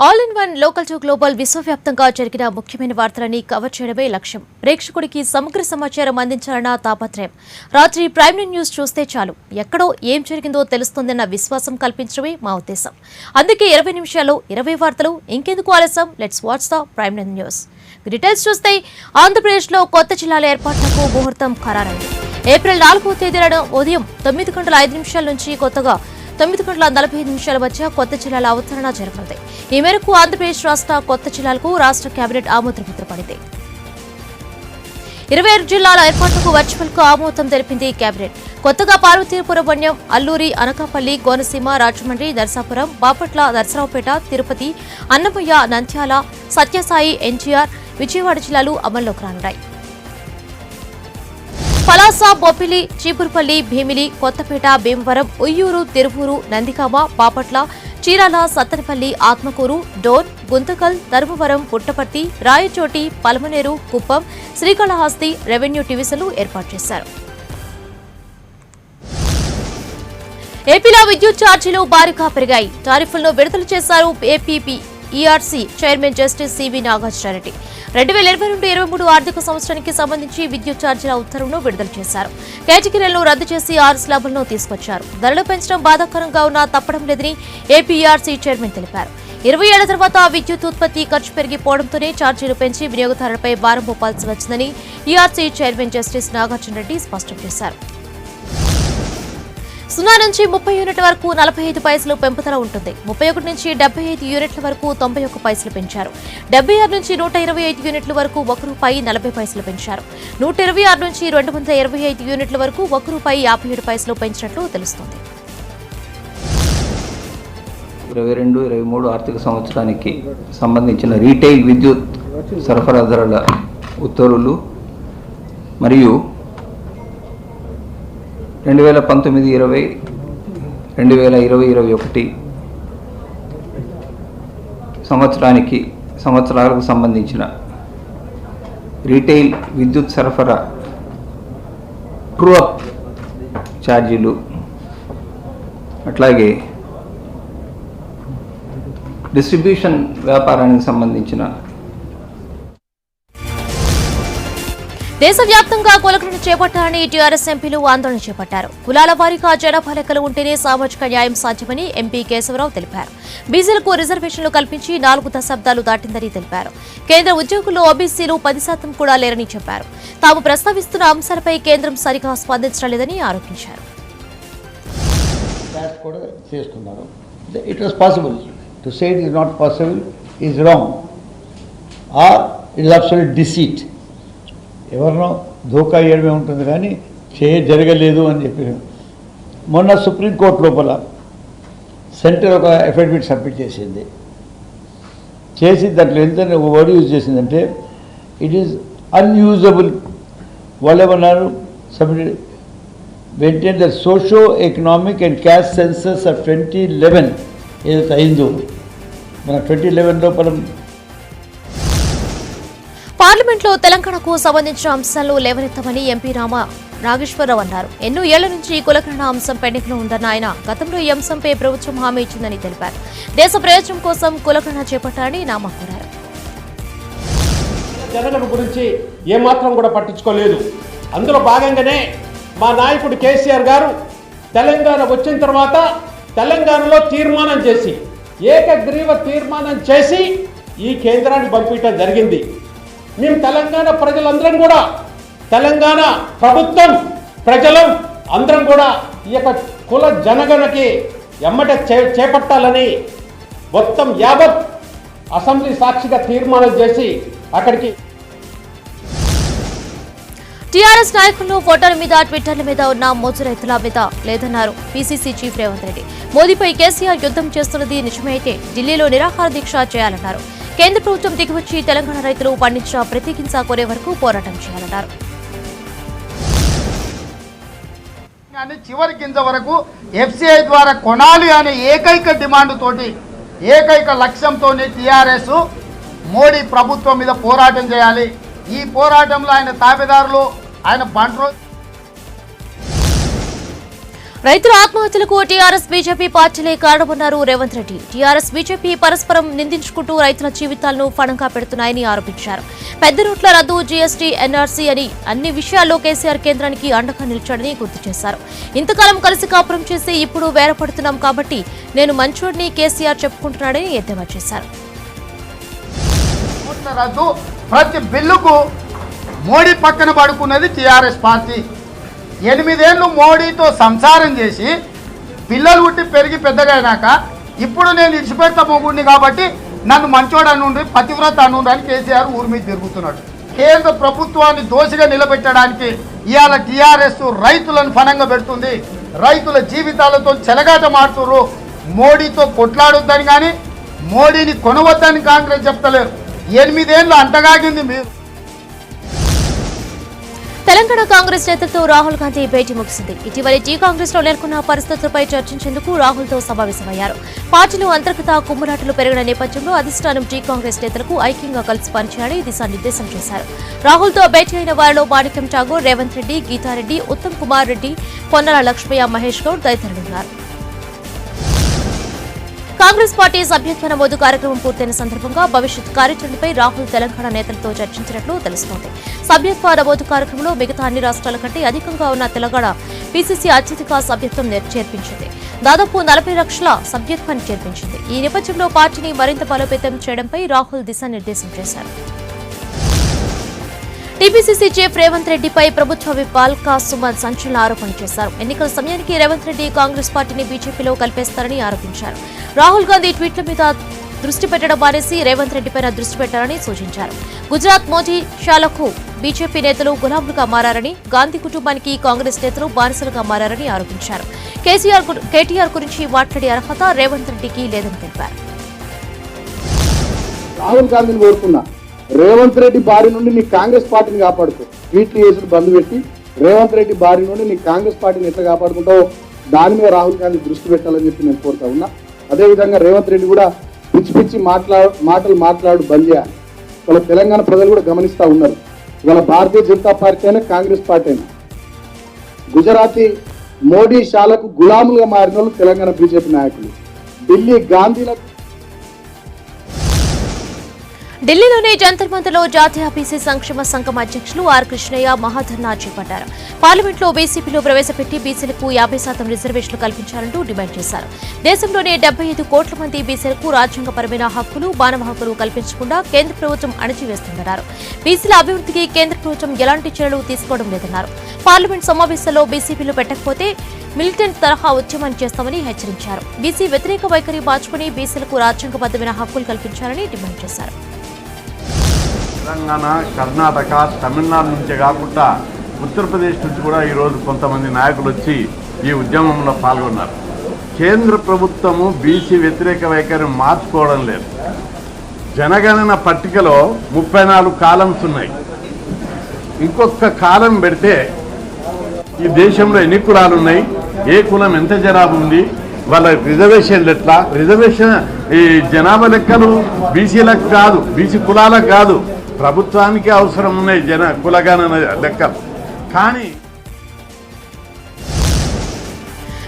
All in one local to global విశ్వవ్యాప్తంగా జరిగిన ముఖ్యమైన వార్తలని కవర్ చేయడమే లక్ష్యం. ప్రేక్షకుడికి సమగ్ర సమాచారం అందించాలన్న తాపత్రయం. రాత్రి ప్రైమ్ న్యూస్ చూస్తే చాలు ఎక్కడో ఏం జరిగిందో తెలుస్తుందన్న విశ్వాసం కల్పించడమే మా ఉద్దేశం. అందుకే 20 నిమిషాల్లో 20 వార్తలు. ఇంకెందుకు ఆలస్యం, let's watch the prime news. Details చూస్తే ఆంధ్రప్రదేశ్లో కొత్త జిల్లాల ఏర్పాటుకు ముహూర్తం ఖరారైంది. ఏప్రిల్ 4వ తేదీన ఉదయం 9:05 నుంచి కొత్తగా 9:45 మధ్య కొత్త జిల్లాల అవతరణ జరగనుంది. ఈ మేరకు ఆంధ్రప్రదేశ్ రాష్ట్ర కొత్త జిల్లాలకు రాష్ట్ర కేబినెట్ ఆమోదముద్ర పడింది. 27 జిల్లాల ఏర్పాటుకు వర్చువల్ కు ఆమోదం తెలిపింది కేబినెట్. కొత్తగా పార్వతీపురం వన్యం, అల్లూరి, అనకాపల్లి, కోనసీమ, రాజమండ్రి, నరసాపురం, బాపట్ల, నరసరావుపేట, తిరుపతి, అన్నమయ్య, నంద్యాల, సత్యసాయి, ఎన్టీఆర్, విజయవాడ జిల్లాలు అమల్లోకి రానున్నాయి. పలాస, బొప్పిలి, చీపురుపల్లి, భీమిలి, కొత్తపేట, భీమవరం, ఉయ్యూరు, తిరువూరు, నందిగామ, బాపట్ల, చీరాల, సత్తెనపల్లి, ఆత్మకూరు, డోన్, గుంతకల్, ధర్మవరం, పుట్టపర్తి, రాయచోటి, పలమనేరు, కుప్పం, శ్రీకాళహస్తి రెవెన్యూ డివిజన్లు ఏర్పాటు చేశారు. ఏపీలో విద్యుత్ ఛార్జీలు భారీగా పెరిగాయి. టారిఫ్లను విడుదల చేశారు ఏపీపీఈఆర్సీ చైర్మన్ జస్టిస్ సివి నాగార్జునరెడ్డి. 2022-23 ఆర్థిక సంవత్సరానికి సంబంధించి విద్యుత్ ఛార్జీల ఉత్తర్వులను విడుదల చేశారు. కేటగిరీలను రద్దు చేసి 6 స్లాబులను తీసుకొచ్చారు. ధరలు పెంచడం బాధాకరంగా ఉన్నా తప్పడం లేదని ఏపీఈఆర్సీ చైర్మన్ తెలిపారు. 20 ఏళ్ల తర్వాత విద్యుత్ ఉత్పత్తి ఖర్చు పెరిగిపోవడంతోనే ఛార్జీలు పెంచి వినియోగదారులపై భారం మోపాల్సి వచ్చిందని ఈఆర్సీ చైర్మన్ జస్టిస్ నాగార్జునరెడ్డి స్పష్టం చేశారు. 0 నుంచి 30 యూనిట్ల వరకు 45 పైసలు పెంపుదల ఉంటుంది. 31 నుంచి 75 యూనిట్ల వరకు 91 పైసలు పెంచారు. 76 నుంచి 125 యూనిట్ల వరకు రూపాయి 40 పైసలు పెంచారు. 126 నుంచి 225 యూనిట్ల వరకు రూపాయి 57 పైసలు పెంచినట్లు తెలుస్తోంది. 22-23 ఆర్థిక సంవత్సరానికి సంబంధించిన రీటైల్ విద్యుత్ సరఫరా ధరల ఉత్తర్వులు మరియు 2019-20, 2020-21 సంవత్సరాలకు సంబంధించిన రీటైల్ విద్యుత్ సరఫరా ట్రూ-అప్ ఛార్జీలు, అట్లాగే డిస్ట్రిబ్యూషన్ వ్యాపారానికి సంబంధించిన దేశవ్యాప్తంగా కులగణన చేపట్టాలని టీఆర్ఎస్ ఎంపీలు ఆందోళన చేపట్టారు. కులాల వారీగా జనాభా లెక్కలు ఉంటేనే సామాజిక న్యాయం సాధ్యమని ఎంపీ కేశవరావు తెలిపారు. బీసీలకు రిజర్వేషన్లు కల్పించి 4 దశాబ్దాలు దాటిందని తెలిపారు. కేంద్ర ఉద్యోగుల్లో ఓబీసీలు 10% కూడా లేరని చెప్పారు. తాము ప్రస్తావిస్తున్న అంశాలపై కేంద్రం సరిగా స్పందించడం లేదని ఆరోపించారు. ఎవరినో ధోకా ఇవ్వడమే ఉంటుంది కానీ జరగలేదు అని చెప్పి మొన్న సుప్రీంకోర్టు లోపల సెంటర్ ఒక అఫిడవిట్ సబ్మిట్ చేసి దాంట్లో ఎంత వర్డ్ యూజ్ చేసిందంటే ఇట్ ఈజ్ అన్యూజబుల్. వాళ్ళు ఏమన్నారు, submit maintain the socio economic and caste census of 2011 ఏదైతే అయిందో మన 2011 లోపల పార్లమెంట్లో తెలంగాణకు సంబంధించిన అంశాలు లేవనెత్తామని ఎంపీ నాగేశ్వరరావు అన్నారు. ఎన్నో ఏళ్ల నుంచి కులగణన అంశం పెండింగ్లో ఉందన్న ఆయన గతంలో ఈ అంశంపై ప్రభుత్వం హామీ ఇచ్చిందని తెలిపారు. దేశ ప్రయోజనం కోసం కులగణన చేపట్టాలని నామా కోరారు. జనగణన గురించి ఏమాత్రం కూడా పట్టించుకోలేదు. అందులో భాగంగానే మా నాయకుడు కేసీఆర్ గారు తెలంగాణ వచ్చిన తర్వాత తెలంగాణలో తీర్మానం చేసి ఏకగ్రీవ తీర్మానం చేసి ఈ కేంద్రాన్ని పంపించడం జరిగింది. మేము తెలంగాణ ప్రజలందరం కూడా, తెలంగాణ ప్రభుత్వం ప్రజలం అందరం కూడా ఈ యొక్క కుల జనగణనకి ఎమ్మట చేపట్టాలని మొత్తం యావత్ అసెంబ్లీ సాక్షిగా తీర్మానం చేసి అక్కడికి టీఆర్ఎస్ నాయకులు ఫోటోల మీద, ట్విట్టర్ల మీద ఉన్న మోజు రైతుల మీద లేదన్నారు పీసీసీ చీఫ్ రేవంత్ రెడ్డి. మోదీపై కేసీఆర్ యుద్ధం చేస్తున్నది నిజమైతే ఢిల్లీలో నిరాహార దీక్ష చేయాలన్నారు. కేంద్ర ప్రభుత్వం దిగివచ్చి తెలంగాణ రైతులు పండించిన ప్రతి గింజ కొనే వరకు పోరాటం చేయాలన్నారు. చివరి గింజ వరకు ఎఫ్సిఐ ద్వారా కొనాలి అనే ఏకైక డిమాండ్ తోటి, ఏకైక లక్ష్యంతో టీఆర్ఎస్ మోడీ ప్రభుత్వం మీద పోరాటం చేయాలి. ఈ పోరాటంలో ఆయన తాబేదారులు, ఆయన బండ్రు రైతుల ఆత్మహత్యలకు టీఆర్ఎస్ బీజేపీ పార్టీలే కారణమన్నారు రేవంత్ రెడ్డి. టీఆర్ఎస్ బీజేపీ పరస్పరం నిందించుకుంటూ రైతుల జీవితాలను ఫణంగా పెడుతున్నాయని ఆరోపించారు. పెద్ద నోట్ల రద్దు, జీఎస్టీ, ఎన్ఆర్సీ అని అన్ని విషయాల్లో కేసీఆర్ కేంద్రానికి అండగా నిలిచాడని గుర్తు చేశారు. ఇంతకాలం కలిసి కాపురం చేసి ఇప్పుడు వేరపడుతున్నాం కాబట్టి నేను మంచోడిని కేసీఆర్ చెప్పుకుంటున్నాడని ఎద్దేవా చేశారు. ప్రతి బిల్లుకు మోడీ పక్కన పడుకున్నది టీఆర్ఎస్ పార్టీ. 8 ఏళ్ళు మోడీతో సంసారం చేసి పిల్లలు పుట్టి పెరిగి పెద్దగైనాక ఇప్పుడు నేను ఇడిచిపెడతా మొగుడిని కాబట్టి నన్ను మంచోడు అనుండి పతివ్రత అనుండి అని కేసీఆర్ ఊరి మీద తిరుగుతున్నాడు. కేంద్ర ప్రభుత్వాన్ని దోషిగా నిలబెట్టడానికి ఇవాళ టీఆర్ఎస్ రైతులను ఫనంగా పెడుతుంది. రైతుల జీవితాలతో చెలగాట మాడుతున్నారు. మోడీతో కొట్లాడొద్దని కానీ మోడీని కొనవద్దని కాంగ్రెస్ చెప్తలేరు. 8 ఏళ్ళు అంటగాగింది మీరు. తెలంగాణ కాంగ్రెస్ నేతలతో రాహుల్ గాంధీ భేటీ ముగిసింది. ఇటీవల టీ కాంగ్రెస్ లో నెలకొన్న పరిస్థితులపై చర్చించేందుకు రాహుల్తో సమావేశమయ్యారు. పార్టీలో అంతర్గత కుమ్ములాటలు పెరిగిన నేపథ్యంలో అధిష్టానం టీ కాంగ్రెస్ నేతలకు ఐక్యంగా కలిసి పనిచేయాలని దిశానిర్దేశం చేశారు. రాహుల్తో భేటీ అయిన వారిలో మాణిక్యం ఠాగూర్, రేవంత్ రెడ్డి, గీతారెడ్డి, ఉత్తమ్ కుమార్ రెడ్డి, పొన్నాల లక్ష్మయ్య, మహేష్ గౌడ్ తదితరులున్నారు. కాంగ్రెస్ పార్టీ సభ్యత్వ నమోదు కార్యక్రమం పూర్తయిన సందర్భంగా భవిష్యత్ కార్యాచరణపై రాహుల్ తెలంగాణ నేతలతో చర్చించినట్లు తెలుస్తోంది. సభ్యత్వ నమోదు కార్యక్రమంలో మిగతా అన్ని రాష్ట్రాల కంటే అధికంగా ఉన్న తెలంగాణ పీసీసీ అత్యధిక సభ్యత్వం చేర్పించింది. దాదాపు 40 లక్షల సభ్యత్వాన్ని చేర్పించింది. ఈ నేపథ్యంలో పార్టీని మరింత బలోపేతం చేయడంపై రాహుల్ దిశానిర్దేశం చేశారు. టీపీసీసీ చీఫ్ రేవంత్ రెడ్డిపై ప్రభుత్వ విప్ అల్కా సుమన్ సంచలన ఆరోపణలు చేశారు. ఎన్నికల సమయానికి రేవంత్ రెడ్డి కాంగ్రెస్ పార్టీని బీజేపీలో కలిపేస్తారని ఆరోపించారు. రాహుల్ గాంధీ ట్వీట్ల మీద దృష్టి పెట్టడం మానేసి రేవంత్ రెడ్డిపైన దృష్టి పెట్టారని సూచించారు. గుజరాత్ మోదీ షాలకు బీజేపీ నేతలు గులాంలుగా మారారని, గాంధీ కుటుంబానికి కాంగ్రెస్ నేతలు బానిసలుగా మారారని ఆరోపించారు. కేటీఆర్ గురించి మాట్లాడే అర్హత రేవంత్ రెడ్డికి లేదని తెలిపారు. రాహుల్ గాంధీని కోరుకున్నా, రేవంత్ రెడ్డి బారి నుండి నీ కాంగ్రెస్ పార్టీని కాపాడుకో. ట్వీట్లు చేసుడు బంద్ పెట్టి రేవంత్ రెడ్డి బారి నుండి నీ కాంగ్రెస్ పార్టీని ఎట్లా కాపాడుకుంటావో దాని మీద రాహుల్ గాంధీ దృష్టి పెట్టాలని చెప్పి నేను కోరుతా ఉన్నా. అదేవిధంగా రేవంత్ రెడ్డి కూడా పిచ్చి పిచ్చి మాటలు మాట్లాడు బంద్ చేయాలి. ఇవాళ తెలంగాణ ప్రజలు కూడా గమనిస్తూ ఉన్నారు. ఇవాళ భారతీయ జనతా పార్టీ అయినా కాంగ్రెస్ పార్టీ అయినా గుజరాతీ మోడీ షాలకు గులాములుగా మారిన వాళ్ళు తెలంగాణ బీజేపీ నాయకులు. ఢిల్లీ గాంధీలకు ఢిల్లీలోని జంతర్ మంతర్లో జాతీయ బీసీ సంక్షేమ సంఘం అధ్యక్షులు ఆర్ కృష్ణయ్య మహాధర్నా చేపట్టారు. పార్లమెంట్లో బీసీపీలో ప్రవేశపెట్టి బీసీలకు 50% రిజర్వేషన్లు కల్పించాలంటూ డిమాండ్ చేశారు. దేశంలోని 75 కోట్ల మంది బీసీలకు రాజ్యాంగపరమైన హక్కులు, మానవ హక్కులు కల్పించకుండా కేంద్ర ప్రభుత్వం అణచివేస్తుందన్నారు. బీసీల అభివృద్ధికి కేంద్ర ప్రభుత్వం ఎలాంటి చర్యలు తీసుకోవడం లేదన్నారు. పార్లమెంట్ సమావేశాల్లో బీసీపీలు పెట్టకపోతే మిలిటెంట్ తరహా ఉద్యమం చేస్తామని హెచ్చరించారు. బీసీ వ్యతిరేక వైఖరి మార్చుకుని బీసీలకు రాజ్యాంగబద్ధమైన హక్కులు కల్పించాలని డిమాండ్ చేశారు. తెలంగాణ, కర్ణాటక, తమిళనాడు నుంచే కాకుండా ఉత్తరప్రదేశ్ నుంచి కూడా ఈరోజు కొంతమంది నాయకులు వచ్చి ఈ ఉద్యమంలో పాల్గొన్నారు. కేంద్ర ప్రభుత్వము బీసీ వ్యతిరేక వైఖరిని మార్చుకోవడం లేదు. జనగణన పట్టికలో 34 కాలమ్స్ ఉన్నాయి. ఇంకొక కాలం పెడితే ఈ దేశంలో ఎన్ని కులాలు ఉన్నాయి, ఏ కులం ఎంత జనాభా ఉంది, వాళ్ళ రిజర్వేషన్లు ఎట్లా, రిజర్వేషన్ ఈ జనాభా లెక్కలు బీసీలకు కాదు, బీసీ కులాలకు కాదు, ప్రభుత్వానికి అవసరం ఉన్నాయి కులగణన లెక్కలు. కానీ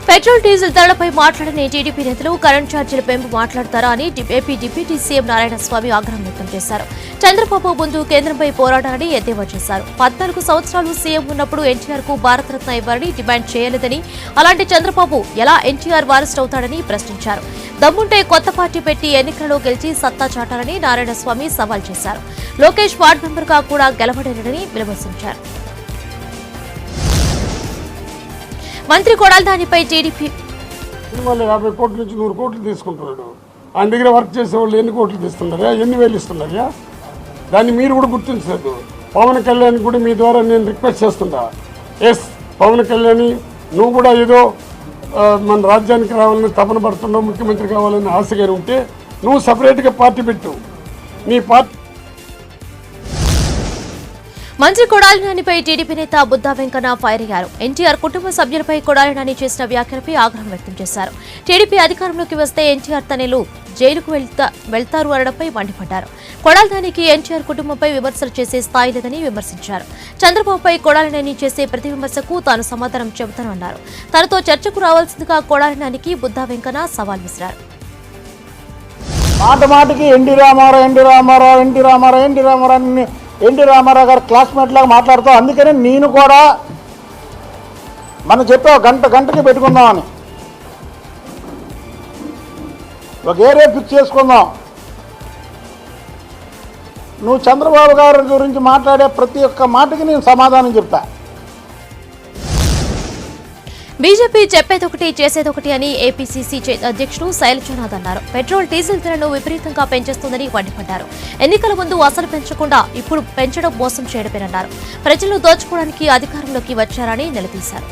పెట్రోల్ డీజిల్ ధరలపై మాట్లాడిన టీడీపీ నేతలు కరెంట్ ఛార్జీల పెంపు మాట్లాడతారా అని ఏపీ డిప్యూటీ సీఎం నారాయణస్వామి ఆగ్రహం వ్యక్తం చేశారు. చంద్రబాబు ముందు కేంద్రంపై పోరాడాలని ఎద్దేవా చేశారు. 14 సంవత్సరాలు సీఎం ఉన్నప్పుడు ఎన్టీఆర్ కు భారతరత్న ఇవ్వాలని డిమాండ్ చేయలేదని, అలాంటి చంద్రబాబు ఎలా ఎన్టీఆర్ వారస్ట్ అవుతాడని ప్రశ్నించారు. దమ్ముంటే కొత్త పార్టీ పెట్టి ఎన్నికలలో గెలిచి సత్తా చాటాలని నారాయణస్వామి సవాల్ చేశారు. లోకేష్ వార్డు మెంబర్గా కూడా గెలవలేరని విమర్శించారు. మంత్రి కొడాల్దానిపై టీడీపీ 50 కోట్ల నుంచి 100 కోట్లు తీసుకుంటున్నాడు. ఆయన దగ్గర వర్క్ చేసే వాళ్ళు ఎన్ని కోట్లు తీస్తున్నారా, ఎన్ని వేలు ఇస్తున్నారా? దాన్ని మీరు కూడా గుర్తించలేదు. పవన్ కళ్యాణ్ కూడా మీ ద్వారా నేను రిక్వెస్ట్ చేస్తున్నా, పవన్ కళ్యాణ్ నువ్వు కూడా ఏదో మన రాజ్యానికి రావాలని తపన పడుతున్నావు, ముఖ్యమంత్రి కావాలని ఆశగా ఉంటే నువ్వు సపరేట్గా పార్టీ పెట్టు. నీ పార్టీ మంత్రి కొడాలి నానిపై టీడీపీ నేత బుద్దా వెంకన్న ఫైర్ అయ్యారు. ఎన్టీఆర్ కుటుంబ సభ్యులపై కొడాలి నాని చేసిన వ్యాఖ్యలపై ఆగ్రహం వ్యక్తం చేశారు. టీడీపీ అధికారంలోకి వస్తే ఎన్టీఆర్ తనయులు జైలుకు వెళ్తారు అనడంపై మండిపడ్డారు. కొడాలి నానికి ఎన్టీఆర్ కుటుంబంపై విమర్శలు చేసే స్థాయి లేదని విమర్శించారు. చంద్రబాబుపై కొడాలి నాని చేసే ప్రతి విమర్శకు తాను సమాధానం చెబుతానన్నారు. తనతో చర్చకు రావాల్సిందిగా కొడాలి నానికి బుద్దా వెంకన్న సవాల్ విసిరారు. మాట మాటకి ఎన్టీ రామారావు గారు క్లాస్మేట్ లాగా మాట్లాడుతావు. అందుకని నేను కూడా మనం చెప్పావు గంటకి పెట్టుకుందామని, ఒక ఏరియా ఫిక్స్ చేసుకుందాం. నువ్వు చంద్రబాబు గారి గురించి మాట్లాడే ప్రతి ఒక్క మాటకి నేను సమాధానం చెప్తా. బీజేపీ చెప్పేదొకటి చేసేదొకటి అని ఏపీసీసీ అధ్యక్షుడు శైలజనాథ్ అన్నారు. పెట్రోల్ డీజిల్ ధరను విపరీతంగా పెంచేస్తుందని మండిపడ్డారు. ఎన్నికల ముందు అసలు పెంచకుండా ఇప్పుడు పెంచడం మోసం చేయడమేనన్నారు. ప్రజలను దోచుకోవడానికి అధికారంలోకి వచ్చారని నిలదీశారు.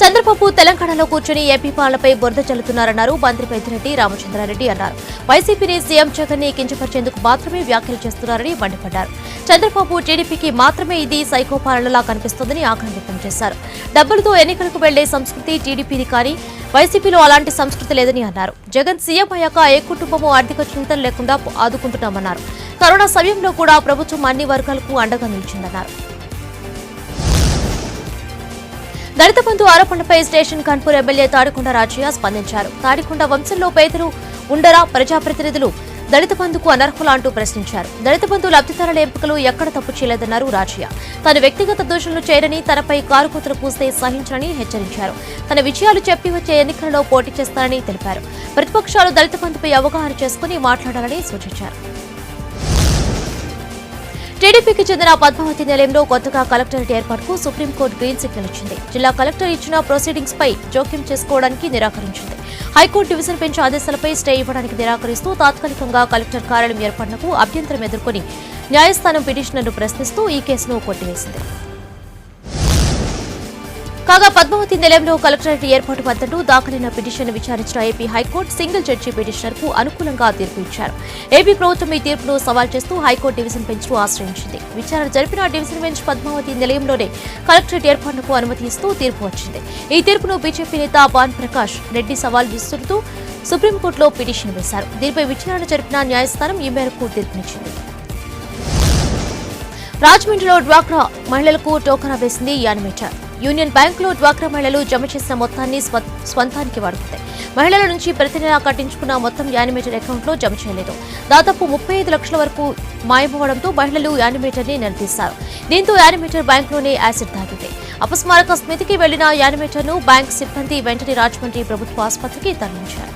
చంద్రబాబు తెలంగాణలో కూర్చొని ఏపీ పాలనపై బురద చల్లుతున్నారన్నారు. మంత్రి పెద్దిరెడ్డి రామచంద్రారెడ్డి అన్నారు. వైసీపీని సీఎం జగన్ ని కించపరిచేందుకు మాత్రమే వ్యాఖ్యలు చేస్తున్నారని మండిపడ్డారు. చంద్రబాబు టీడీపీకి మాత్రమే ఇది సైకో పాలనలా కనిపిస్తోందని ఆగ్రహం వ్యక్తం చేశారు. డబ్బులతో ఎన్నికలకు వెళ్లే సంస్కృతి టీడీపీది కానీ వైసీపీలో అలాంటి సంస్కృతి లేదని అన్నారు. జగన్ సీఎం అయ్యాక ఏ కుటుంబమూ ఆర్థిక చింతలు లేకుండా ఆదుకుంటున్నామన్నారు. కరోనా సమయంలో కూడా ప్రభుత్వం అన్ని వర్గాలకు అండగా నిలిచిందన్నారు. దళిత బంధు ఆరోపణలపై స్టేషన్ కాన్పూర్ ఎమ్మెల్యే తాడికొండ రాజయ్య స్పందించారు. తాడికొండ వంశంలో పేదలు ఉండరా, ప్రజాప్రతినిధులు దళిత బంధుకు అనర్హులా అంటూ ప్రశ్నించారు. దళిత బంధు లబ్ధిదారుల ఎంపికలు ఎక్కడ తప్పు చేయలేదన్నారు రాజయ్య. తన వ్యక్తిగత దోషులను చేయరని, తనపై కారుకూతలు పూస్తే సహించరని హెచ్చరించారు. తన విజయాలు చెప్పి వచ్చే ఎన్నికలలో పోటీ చేస్తారని తెలిపారు. ప్రతిపక్షాలు దళిత బంధుపై అవగాహన చేసుకుని మాట్లాడాలని సూచించారు. టీడీపీకి చెందిన పద్మావతి నిలయంలో కొత్తగా కలెక్టరేట్ ఏర్పాటుకు సుప్రీంకోర్టు గ్రీన్ సిగ్నల్ ఇచ్చింది. జిల్లా కలెక్టర్ ఇచ్చిన ప్రొసీడింగ్స్ పై జోక్యం చేసుకోవడానికి నిరాకరించింది. హైకోర్టు డివిజన్ బెంచ్ ఆదేశాలపై స్టే ఇవ్వడానికి నిరాకరిస్తూ తాత్కాలికంగా కలెక్టర్ కార్యాలయం ఏర్పాటుకు అభ్యంతరం ఎదుర్కొని న్యాయస్థానం పిటిషనర్ను ప్రశ్నిస్తూ ఈ కేసును కొట్టివేసింది. కాగా పద్మావతి నిలయంలో కలెక్టరేట్ ఏర్పాటు వద్దంటూ దాఖలైన పిటిషన్ విచారించిన AP high court single judge petitioner కు అనుకూలంగా తీర్పు ఇచ్చారు. ఏపీ ప్రభుత్వం ఈ తీర్పును సవాల్ చేస్తూ హైకోర్టు డివిజన్ బెంచ్ ను ఆశ్రయించింది. విచారణ జరిపిన డివిజన్ బెంచ్ పద్మావతి నిలయంలోనే కలెక్టరేట్ ఏర్పాటుకు అనుమతి ఇస్తూ తీర్పు వచ్చింది. ఈ తీర్పును బీజేపీ నేత భాన్ ప్రకాష్ రెడ్డి సవాల్ విసురుతూ సుప్రీంకోర్టులో పిటిషన్ వేశారు. దీనిపై విచారణ జరిపిన న్యాయస్థానం ఈ మేరకు తీర్పునిచ్చింది. రాజమండ్రిలో డ్వాక్రా మహిళలకు టోకరా వేసింది యానిమేటర్. యూనియన్ బ్యాంకులో డ్వాక్రా మహిళలు జమ చేసిన మొత్తాన్ని స్వంతానికి వాడుకుంటాయి. మహిళల నుంచి ప్రతి నెలా కట్టించుకున్న మొత్తం యానిమేటర్ అకౌంట్లో జమ చేయలేదు. దాదాపు 35 లక్షల వరకు మాయమవడంతో మహిళలు యానిమేటర్ని నిలదీశారు. దీంతో యానిమేటర్ బ్యాంకులోనే యాసిడ్ తాగింది. అపస్మారక స్థితికి వెళ్లిన యానిమేటర్ను బ్యాంక్ సిబ్బంది వెంటనే రాజమండ్రి ప్రభుత్వ ఆసుపత్రికి తరలించారు.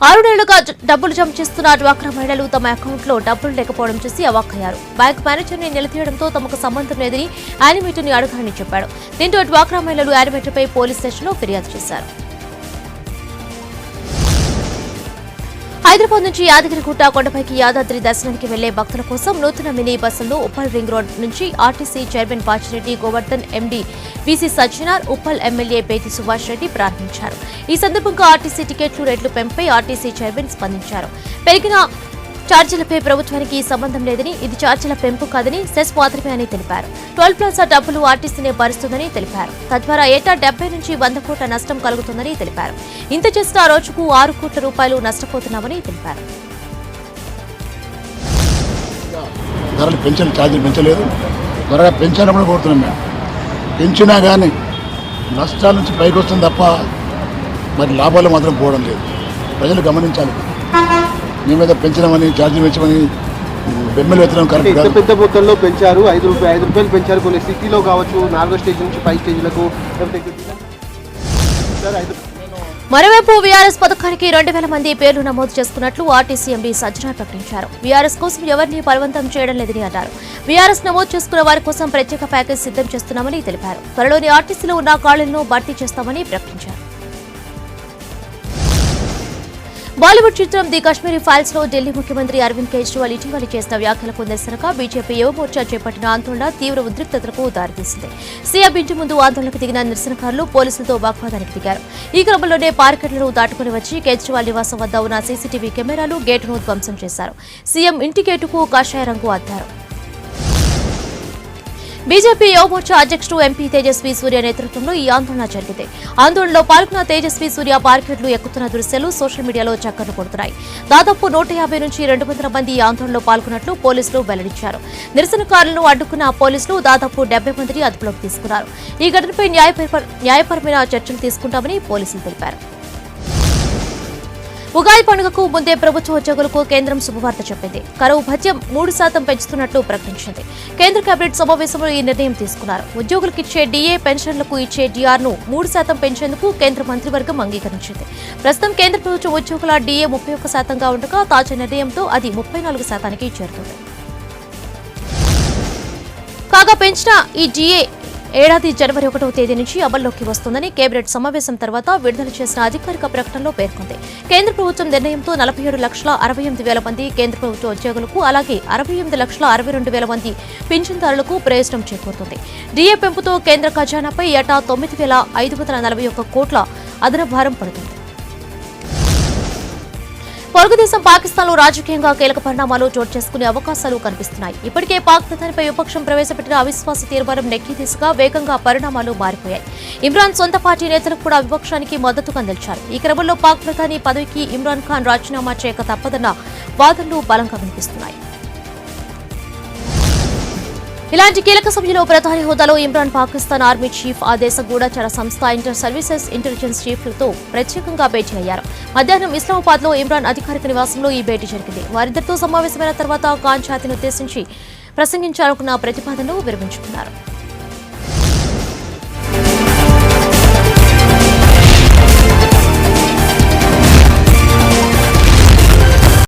6 నెలలుగా డబ్బులు జమ చేస్తున్న డ్వాక్రా మహిళలు తమ అకౌంట్లో డబ్బులు లేకపోవడం చూసి అవాక్కయ్యారు. బ్యాంక్ మేనేజర్ని నిలదీయడంతో తమకు సంబంధం లేదని యానిమేటర్ని అడగాలని చెప్పాడు. దీంతో డ్వాక్రా మహిళలు యానిమేటర్పై పోలీస్ స్టేషన్లో ఫిర్యాదు చేశారు. హైదరాబాద్ నుంచి యాదగిరిగుట్ట కొండపైకి యాదాద్రి దర్శనానికి వెళ్లే భక్తుల కోసం నూతన మినీ బస్సులను ఉప్పల్ రింగ్ రోడ్ నుంచి RTC chairman Bachireddy Govardhan, MD VC Sajjanar, Uppal MLA Bethi Subhash Reddy ప్రారంభించారు. ఈ సందర్భంగా ఆర్టీసీ టికెట్లు రేట్లు పెంపై ఆర్టీసీ చైర్మన్ స్పందించారు. పెరిగిన ఛార్జీలపై ప్రభుత్వానికి సంబంధం లేదని, ఇది ఛార్జీల పెంపు కాదని, సెస్ మాత్రమే అని తెలిపారు. టోల్ ప్లాజా డబ్బులు ఆర్టీసీనే భరిస్తుందని తెలిపారు. తద్వారా ఏటా 70 నుంచి 100 కోట్ల నష్టం కలుగుతుందని తెలిపారు. ఇంత చేసిన రోజుకు 6 కోట్ల రూపాయలు నష్టపోతున్నామని తెలిపారు. ధరలు పెంచిన ఛార్జీలు పెంచలేదు, త్వరగా పెంచాలని కూడా కోరుతున్నాం. మేము పెంచినా కానీ నష్టాల నుంచి పైకి వస్తుంది తప్ప మరి లాభాలు మాత్రం పోవడం లేదు. ప్రజలు గమనించాలి. మేమేదో పెంచడమని ఛార్జీలు పెంచమని బెమ్మలు ఎత్తడం కరెక్ట్ కాదు. పెద్ద మొత్తంలో పెంచారు. 5 రూపాయలు పెంచారు. కొన్ని సిటీలో కావచ్చు 4వ స్టేజ్ నుంచి 5 స్టేజ్లకు. మరోవైపు వీఆర్ఎస్ పథకానికి 2000 మంది పేర్లు నమోదు చేసుకున్నట్లు ఆర్టీసీ ఎండీ సజ్జనార్ ప్రకటించారు. వీఆర్ఎస్ కోసం ఎవరిని బలవంతం చేయడం లేదని అన్నారు. వీఆర్ఎస్ నమోదు చేసుకున్న వారి కోసం ప్రత్యేక ప్యాకేజ్ సిద్ధం చేస్తున్నామని తెలిపారు. త్వరలోని ఆర్టీసీలో ఉన్న ఖాళీలను భర్తీ చేస్తామని ప్రకటించారు. బాలీవుడ్ చిత్రం ది కాశ్మీరీ ఫైల్స్ లో ఢిల్లీ ముఖ్యమంత్రి అరవింద్ కేజ్రీవాల్ ఇటీవల చేసిన వ్యాఖ్యలకు నిరసనగా బీజేపీ యువమోర్చా చేపట్టిన ఆందోళన తీవ్ర ఉద్రిక్తతలకు దారితీసింది. సీఎం ఇంటి ముందు ఆందోళనకు దిగిన నిరసనకారులు పోలీసులతో వాగ్వాదానికి దిగారు. ఈ క్రమంలోనే పార్కెట్లను దాటుకుని వచ్చి కేజ్రీవాల్ నివాసం వద్ద ఉన్న సీసీటీవీ కెమెరాలు గేటును ధ్వంసం చేశారు. సీఎం ఇంటి గేటుకు కాషాయ రంగు అద్దారు. బీజేపీ యువమోర్చా అధ్యక్షుడు ఎంపీ తేజస్వి సూర్య నేతృత్వంలో ఈ ఆందోళన జరిగింది. ఆందోళనలో పాల్గొన్న తేజస్వి సూర్య పార్కెట్లు ఎక్కుతున్న దృశ్యాలు సోషల్ మీడియాలో చక్కర్లు కొడుతున్నాయి. దాదాపు 150 నుంచి 200 మంది ఈ ఆందోళనలో పాల్గొన్నట్లు పోలీసులు వెల్లడించారు. నిరసనకారులను అడ్డుకున్న పోలీసులు దాదాపు 70 మందిని అదుపులోకి తీసుకున్నారు. ఈ ఘటనపై న్యాయపరమైన చర్చలు తీసుకుంటామని పోలీసులు తెలిపారు. ఉగాది పండుగకు ముందే ప్రభుత్వ ఉద్యోగులకు కేంద్రం శుభవార్త చెప్పింది. కరువు భత్యం 3% పెంచుతున్నట్లు ప్రకటించింది. కేంద్ర కేబినెట్ సమావేశంలో ఈ నిర్ణయం తీసుకున్నారు. ఉద్యోగులకు ఇచ్చే డీఏ, పెన్షన్లకు ఇచ్చే డీఆర్ను 3% పెంచేందుకు కేంద్ర మంత్రివర్గం అంగీకరించింది. ప్రస్తుతం కేంద్ర ప్రభుత్వ ఉద్యోగుల డీఏ 31%గా ఉండగా తాజా నిర్ణయంతో అది 34%కి చేరుతుంది. కాగా పెంచిన ఈ డీఏ ఏడాది జనవరి 1వ తేదీ నుంచి అమల్లోకి వస్తుందని కేబినెట్ సమావేశం తర్వాత విడుదల చేసిన అధికారిక ప్రకటనలో పేర్కొంది. కేంద్ర ప్రభుత్వం నిర్ణయంతో 47,68,000 మంది కేంద్ర ప్రభుత్వ ఉద్యోగులకు, అలాగే 68,62,000 మంది పింఛన్దారులకు ప్రయోజనం చేకూరుతుంది. డీఏ పెంపుతో కేంద్ర ఖజానాపై ఏటా 9,541 కోట్ల అదనపు భారం పడుతుంది. పొరుగుదేశం పాకిస్తాన్లో రాజకీయంగా కీలక పరిణామాలు చోటు చేసుకునే అవకాశాలు కనిపిస్తున్నాయి. ఇప్పటికే పాక్ ప్రధానిపై విపక్షం ప్రవేశపెట్టిన అవిశ్వాస తీర్మానం నెక్కి దిశగా వేగంగా పరిణామాలు మారిపోయాయి. ఇమ్రాన్ సొంత పార్టీ నేతలకు కూడా విపక్షానికి మద్దతుగా నిలిచారు. ఈ క్రమంలో పాక్ ప్రధాని పదవికి ఇమ్రాన్ ఖాన్ రాజీనామా చేయక తప్పదన్న వాదనలు బలంగా వినిపిస్తున్నాయి. ఇలాంటి కీలక సమయంలో ప్రధాని హోదాలో ఇమ్రాన్ పాకిస్తాన్ ఆర్మీ చీఫ్, ఆ దేశ గూఢచార సంస్థ ఇంటర్ సర్వీసెస్ ఇంటెలిజెన్స్ చీఫ్లతో ప్రత్యేకంగా భేటీ అయ్యారు. మధ్యాహ్నం ఇస్లామాబాద్ లో ఇమ్రాన్ అధికారిక నివాసంలో ఈ భేటీ జరిగింది. వారిద్దరితో సమావేశమైన తర్వాత ఖాన్ ఛాతీని ఉద్దేశించి ప్రసంగించాలనుకున్న ప్రతిపాదనను విరమించుకున్నారు.